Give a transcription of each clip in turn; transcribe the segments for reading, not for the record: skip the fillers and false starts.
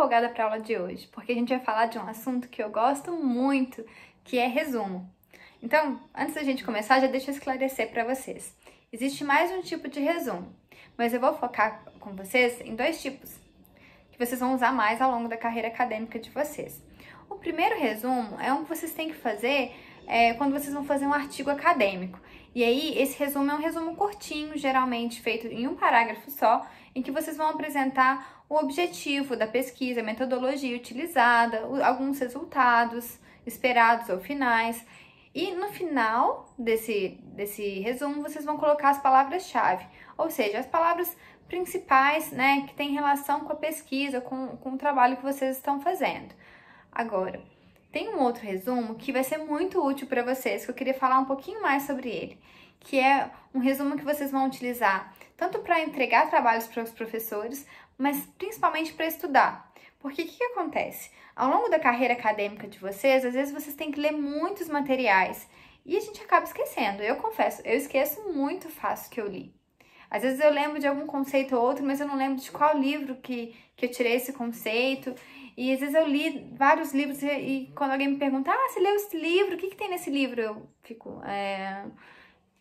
empolgada para a aula de hoje, porque a gente vai falar de um assunto que eu gosto muito, que é resumo. Então, antes da gente começar, já deixa eu esclarecer para vocês. Existe mais um tipo de resumo, mas eu vou focar com vocês em dois tipos, que vocês vão usar mais ao longo da carreira acadêmica de vocês. O primeiro resumo é um que vocês têm que fazer quando vocês vão fazer um artigo acadêmico. E aí, esse resumo é um resumo curtinho, geralmente feito em um parágrafo só, em que vocês vão apresentar o objetivo da pesquisa, a metodologia utilizada, alguns resultados esperados ou finais. E no final desse resumo, vocês vão colocar as palavras-chave, ou seja, as palavras principais, né, que têm relação com a pesquisa, com o trabalho que vocês estão fazendo. Agora, tem um outro resumo que vai ser muito útil para vocês, que eu queria falar um pouquinho mais sobre ele, que é um resumo que vocês vão utilizar tanto para entregar trabalhos para os professores, mas principalmente para estudar. Porque o que acontece? Ao longo da carreira acadêmica de vocês, às vezes vocês têm que ler muitos materiais e a gente acaba esquecendo. Eu confesso, eu esqueço muito fácil que eu li. Às vezes eu lembro de algum conceito ou outro, mas eu não lembro de qual livro que eu tirei esse conceito. E às vezes eu li vários livros e quando alguém me pergunta, você leu esse livro? O que tem nesse livro? Eu fico,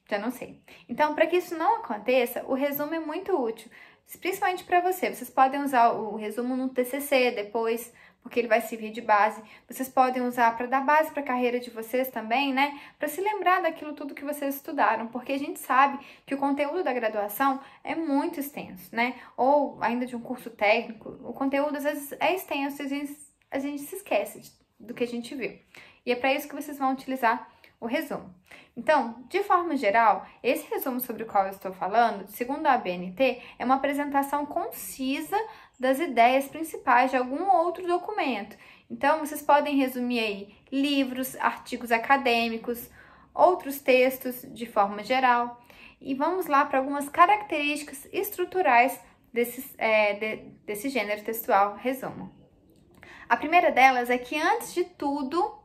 já não sei. Então, para que isso não aconteça, o resumo é muito útil, principalmente para você. Vocês podem usar o resumo no TCC depois, porque ele vai servir de base. Vocês podem usar para dar base para a carreira de vocês também, né? Para se lembrar daquilo tudo que vocês estudaram, porque a gente sabe que o conteúdo da graduação é muito extenso, né? Ou ainda de um curso técnico, o conteúdo às vezes é extenso e a gente se esquece do que a gente viu. E é para isso que vocês vão utilizar o resumo. Então, de forma geral, esse resumo sobre o qual eu estou falando, segundo a ABNT, é uma apresentação concisa das ideias principais de algum outro documento. Então, vocês podem resumir aí livros, artigos acadêmicos, outros textos de forma geral. E vamos lá para algumas características estruturais desse gênero textual resumo. A primeira delas é que, antes de tudo,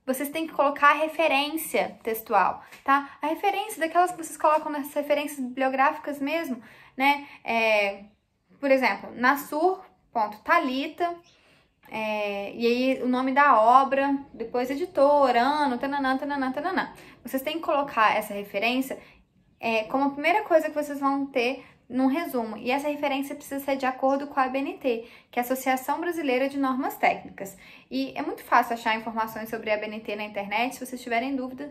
vocês têm que colocar a referência textual, tá? A referência daquelas que vocês colocam nas referências bibliográficas mesmo, né? Por exemplo, Nassur.Thalita, e aí o nome da obra, depois editor, ano, tananã, tananã, tananã. Vocês têm que colocar essa referência como a primeira coisa que vocês vão ter num resumo. E essa referência precisa ser de acordo com a ABNT, que é a Associação Brasileira de Normas Técnicas. E é muito fácil achar informações sobre a ABNT na internet. Se vocês tiverem dúvidas,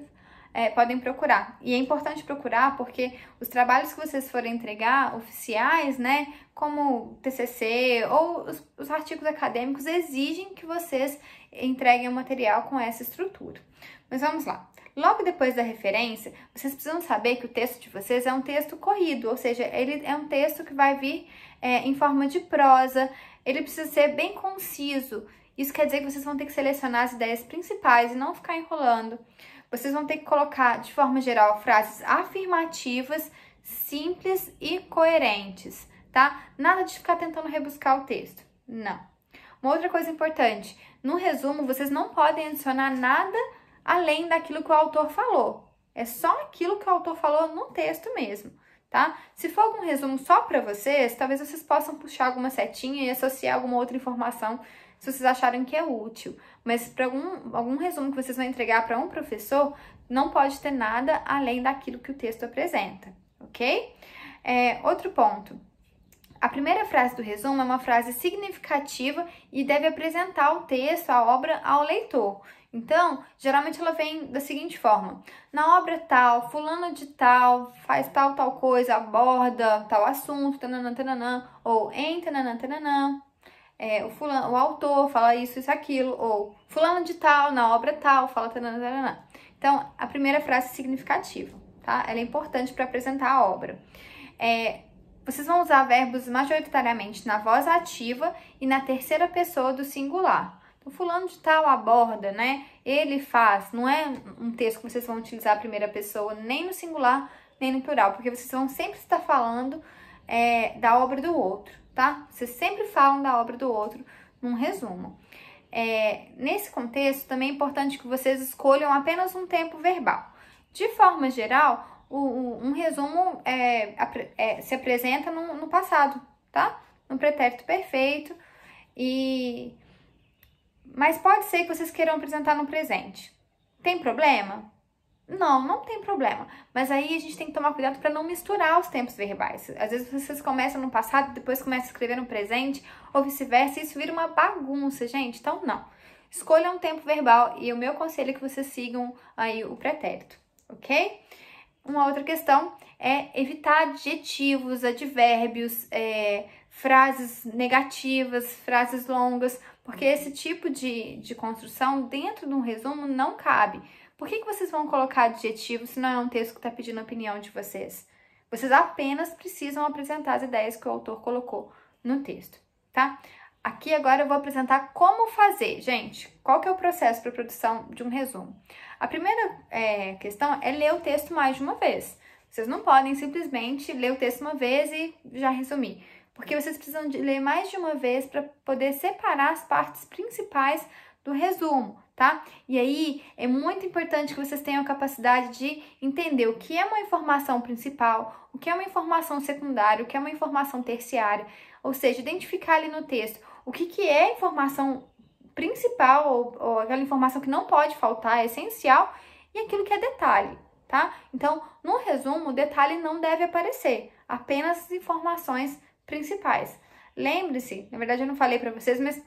podem procurar. E é importante procurar porque os trabalhos que vocês forem entregar, oficiais, né, como TCC ou os artigos acadêmicos, exigem que vocês entreguem o material com essa estrutura. Mas vamos lá. Logo depois da referência, vocês precisam saber que o texto de vocês é um texto corrido, ou seja, ele é um texto que vai vir em forma de prosa, ele precisa ser bem conciso. Isso quer dizer que vocês vão ter que selecionar as ideias principais e não ficar enrolando. Vocês vão ter que colocar, de forma geral, frases afirmativas, simples e coerentes, tá? Nada de ficar tentando rebuscar o texto, não. Uma outra coisa importante, no resumo, vocês não podem adicionar nada além daquilo que o autor falou. É só aquilo que o autor falou no texto mesmo, tá? Se for algum resumo só para vocês, talvez vocês possam puxar alguma setinha e associar alguma outra informação se vocês acharem que é útil. Mas para algum resumo que vocês vão entregar para um professor, não pode ter nada além daquilo que o texto apresenta, ok? Outro ponto. A primeira frase do resumo é uma frase significativa e deve apresentar o texto, a obra, ao leitor. Então, geralmente ela vem da seguinte forma: na obra tal, fulano de tal, faz tal coisa, aborda tal assunto, tananã, tananã, ou em tananã, tananã, o autor fala isso, aquilo, ou fulano de tal, na obra tal, fala tananã, tananã. Então, a primeira frase é significativa, tá? Ela é importante para apresentar a obra. Vocês vão usar verbos majoritariamente na voz ativa e na terceira pessoa do singular. Então, fulano de tal aborda, né? Ele faz. Não é um texto que vocês vão utilizar a primeira pessoa nem no singular, nem no plural, porque vocês vão sempre estar falando da obra do outro, tá? Vocês sempre falam da obra do outro num resumo. Nesse contexto, também é importante que vocês escolham apenas um tempo verbal. De forma geral, um resumo se apresenta no passado, tá? No pretérito perfeito. Mas pode ser que vocês queiram apresentar no presente. Tem problema? Não, não tem problema. Mas aí a gente tem que tomar cuidado para não misturar os tempos verbais. Às vezes vocês começam no passado, depois começam a escrever no presente, ou vice-versa, e isso vira uma bagunça, gente. Então, não. Escolham um tempo verbal e o meu conselho é que vocês sigam aí o pretérito, ok? Uma outra questão é evitar adjetivos, advérbios, frases negativas, frases longas, porque esse tipo de construção dentro de um resumo não cabe. Por que vocês vão colocar adjetivos se não é um texto que está pedindo a opinião de vocês? Vocês apenas precisam apresentar as ideias que o autor colocou no texto, tá? Aqui agora eu vou apresentar como fazer, gente. Qual que é o processo para a produção de um resumo? A primeira questão é ler o texto mais de uma vez. Vocês não podem simplesmente ler o texto uma vez e já resumir, porque vocês precisam de ler mais de uma vez para poder separar as partes principais do resumo, tá? E aí é muito importante que vocês tenham a capacidade de entender o que é uma informação principal, o que é uma informação secundária, o que é uma informação terciária, ou seja, identificar ali no texto o que é informação principal ou aquela informação que não pode faltar, é essencial, e aquilo que é detalhe, tá? Então, no resumo, o detalhe não deve aparecer, apenas as informações principais. Lembre-se, na verdade eu não falei para vocês, mas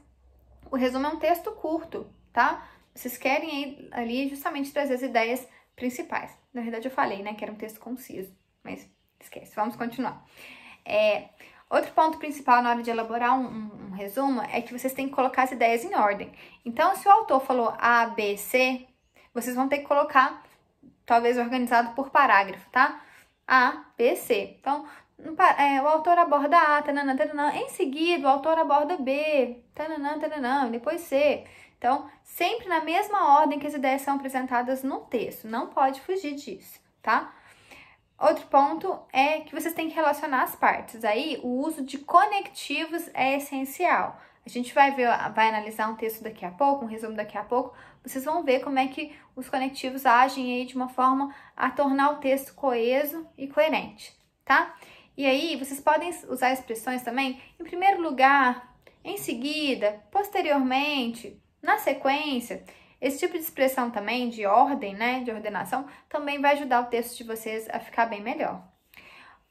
o resumo é um texto curto, tá? Vocês querem ali justamente trazer as ideias principais. Na verdade eu falei, né, que era um texto conciso, mas esquece, vamos continuar. Outro ponto principal na hora de elaborar um resumo é que vocês têm que colocar as ideias em ordem. Então, se o autor falou A, B, C, vocês vão ter que colocar, talvez organizado por parágrafo, tá? A, B, C. Então, o autor aborda A, tananã, tananã. Em seguida, o autor aborda B, tananã, tananã, depois C. Então, sempre na mesma ordem que as ideias são apresentadas no texto. Não pode fugir disso, tá? Outro ponto é que vocês têm que relacionar as partes. Aí, o uso de conectivos é essencial. A gente vai analisar um texto daqui a pouco, um resumo daqui a pouco. Vocês vão ver como é que os conectivos agem aí de uma forma a tornar o texto coeso e coerente, tá? E aí, vocês podem usar expressões também, em primeiro lugar, em seguida, posteriormente, na sequência. Esse tipo de expressão também, de ordem, né, de ordenação, também vai ajudar o texto de vocês a ficar bem melhor.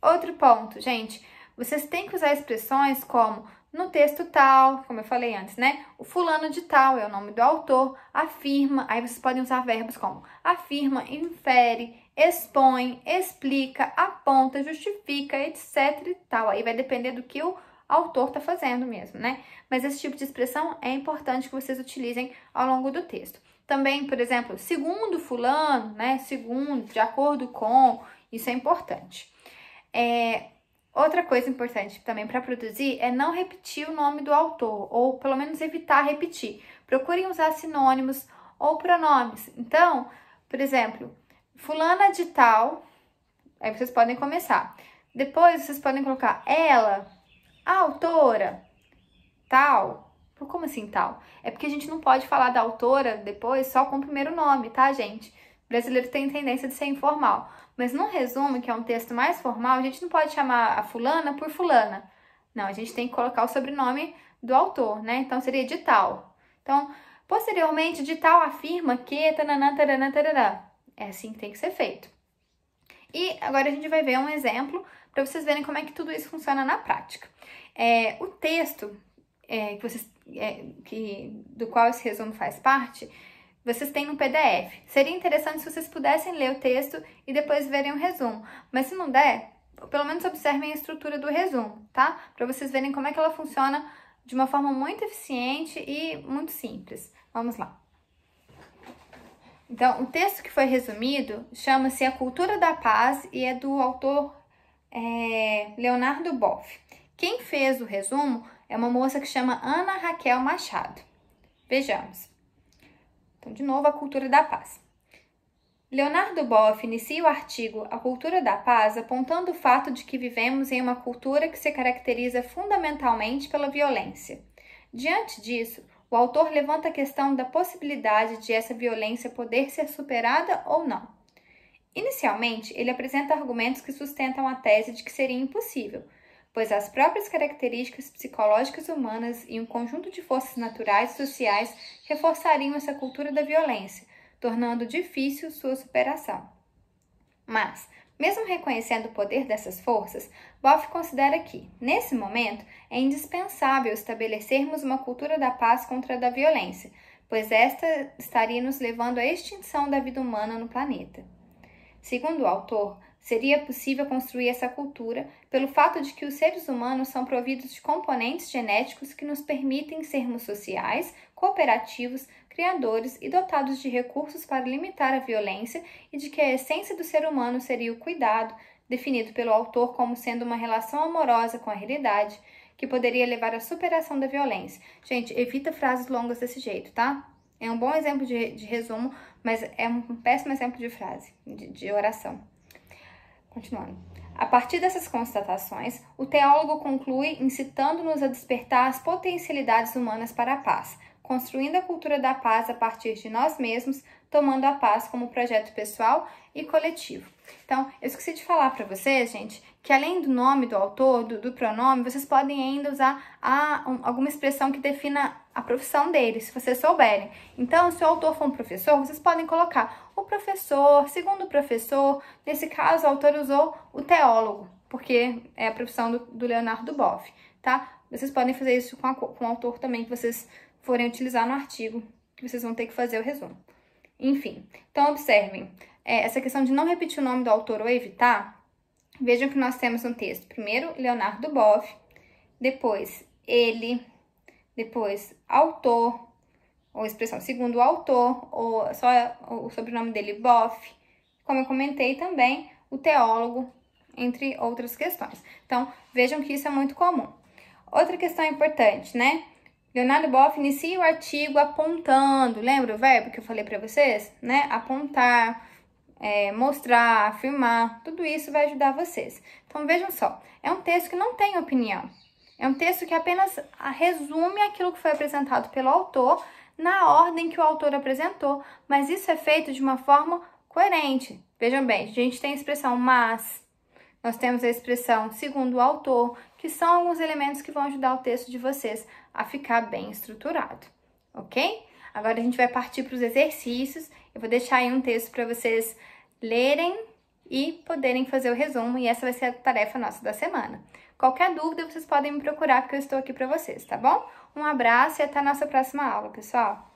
Outro ponto, gente, vocês têm que usar expressões como no texto tal, como eu falei antes, né? O fulano de tal é o nome do autor, afirma, aí vocês podem usar verbos como afirma, infere, expõe, explica, aponta, justifica, etc e tal. Aí vai depender do que o autor está fazendo mesmo, né? Mas esse tipo de expressão é importante que vocês utilizem ao longo do texto. Também, por exemplo, segundo fulano, né? Segundo, de acordo com, isso é importante. Outra coisa importante também para produzir é não repetir o nome do autor, ou pelo menos evitar repetir. Procurem usar sinônimos ou pronomes. Então, por exemplo, fulana de tal, aí vocês podem começar. Depois vocês podem colocar ela, a autora, tal. Como assim tal? É porque a gente não pode falar da autora depois só com o primeiro nome, tá, gente? O brasileiro tem tendência de ser informal. Mas no resumo, que é um texto mais formal, a gente não pode chamar a fulana por fulana. Não, a gente tem que colocar o sobrenome do autor, né? Então, seria de tal. Então, posteriormente, de tal afirma que... Tananã, taranã, tarará. É assim que tem que ser feito. E agora a gente vai ver um exemplo para vocês verem como é que tudo isso funciona na prática. O texto do qual esse resumo faz parte, vocês têm no PDF. Seria interessante se vocês pudessem ler o texto e depois verem o resumo. Mas se não der, pelo menos observem a estrutura do resumo, tá? Para vocês verem como é que ela funciona de uma forma muito eficiente e muito simples. Vamos lá. Então, o texto que foi resumido chama-se A Cultura da Paz e é do autor Leonardo Boff. Quem fez o resumo é uma moça que chama Ana Raquel Machado. Vejamos. Então, de novo, A Cultura da Paz. Leonardo Boff inicia o artigo A Cultura da Paz apontando o fato de que vivemos em uma cultura que se caracteriza fundamentalmente pela violência. Diante disso, o autor levanta a questão da possibilidade de essa violência poder ser superada ou não. Inicialmente, ele apresenta argumentos que sustentam a tese de que seria impossível, pois as próprias características psicológicas humanas e um conjunto de forças naturais e sociais reforçariam essa cultura da violência, tornando difícil sua superação. Mas, mesmo reconhecendo o poder dessas forças, Boff considera que, nesse momento, é indispensável estabelecermos uma cultura da paz contra a da violência, pois esta estaria nos levando à extinção da vida humana no planeta. Segundo o autor, seria possível construir essa cultura pelo fato de que os seres humanos são providos de componentes genéticos que nos permitem sermos sociais, cooperativos, criadores e dotados de recursos para limitar a violência e de que a essência do ser humano seria o cuidado, definido pelo autor como sendo uma relação amorosa com a realidade, que poderia levar à superação da violência. Gente, evita frases longas desse jeito, tá? É um bom exemplo de resumo, mas é um péssimo exemplo de frase, de oração. Continuando. A partir dessas constatações, o teólogo conclui incitando-nos a despertar as potencialidades humanas para a paz, construindo a cultura da paz a partir de nós mesmos, tomando a paz como projeto pessoal e coletivo. Então, eu esqueci de falar para vocês, gente, que além do nome do autor, do pronome, vocês podem ainda usar alguma expressão que defina a profissão dele, se vocês souberem. Então, se o autor for um professor, vocês podem colocar o professor, segundo o professor. Nesse caso, o autor usou o teólogo, porque é a profissão do Leonardo Boff, tá? Vocês podem fazer isso com o autor também, que vocês forem utilizar no artigo, que vocês vão ter que fazer o resumo. Enfim, então observem, essa questão de não repetir o nome do autor ou evitar, vejam que nós temos um texto. Primeiro, Leonardo Boff, depois ele, depois autor, ou expressão segundo o autor, ou só o sobrenome dele, Boff, como eu comentei também, o teólogo, entre outras questões. Então, vejam que isso é muito comum. Outra questão importante, né? Leonardo Boff inicia o artigo apontando, lembra o verbo que eu falei para vocês? Né? Apontar, mostrar, afirmar, tudo isso vai ajudar vocês. Então, vejam só, é um texto que não tem opinião. É um texto que apenas resume aquilo que foi apresentado pelo autor na ordem que o autor apresentou, mas isso é feito de uma forma coerente. Vejam bem, a gente tem a expressão mas, nós temos a expressão segundo o autor, que são alguns elementos que vão ajudar o texto de vocês a ficar bem estruturado, ok? Agora a gente vai partir para os exercícios. Eu vou deixar aí um texto para vocês lerem e poderem fazer o resumo, e essa vai ser a tarefa nossa da semana. Qualquer dúvida, vocês podem me procurar, porque eu estou aqui para vocês, tá bom? Um abraço e até a nossa próxima aula, pessoal!